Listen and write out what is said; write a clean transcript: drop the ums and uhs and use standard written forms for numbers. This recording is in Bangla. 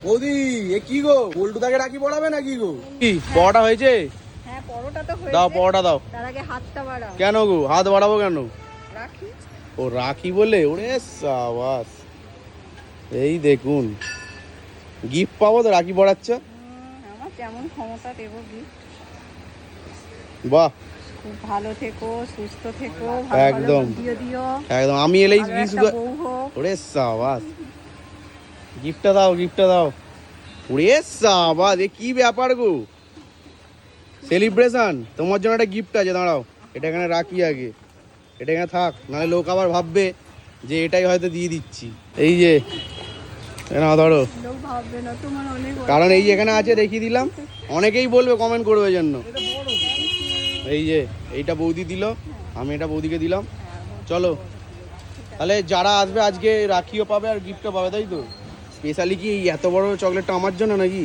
বৌদি এ কি গো, বল্টু তাকে রাখি পড়াবে নাকি গো? কি পড়াটা হয়েছে? হ্যাঁ, পরোটা তো হয়েছে। দাও পড়াটা দাও। তার আগে হাতটা বাড়াও। কেন গো হাত বাড়াবো কেন? রাখি। ও রাখি বলে? ওরে সাবাস, এই দেখুন গিফট পাবো তো রাখি পড়াচ্ছ। আমার যেমন ক্ষমতা দেবো গিফট। বাহ, খুব ভালো থেকো, সুস্থ থেকো, একদম। ভিডিও দিও। একদম আমি এলেই ভালো কি একটা শুধু বউ হোক। ওরে সাবাস, গিফটটা দাও গিফটটা দাও। ওরে সাবাস, এ কি ব্যাপার গো? সেলিব্রেশন, তোমার জন্য একটা গিফট আছে, দাঁড়াও এটা এখানে রাখি আগে, এটা এখানে থাক, নাহলে লোক আবার ভাববে যে এটাই হয়তো দিয়ে দিচ্ছি। এই যে না ধরো, লোক ভাববে না তোমার অনেক। কারণ এই যে এখানে আছে দেখিয়ে দিলাম, অনেকেই বলবে কমেন্ট করবে জন্য। এই যে এইটা বৌদি দিল, আমি এটা বৌদিকে দিলাম। চলো তাহলে যারা আসবে আজকে রাখিও পাবে আর গিফটও পাবে, তাই তো? স্পেশালি কি এই এত বড় চকলেটটা আমার জন্য নাকি?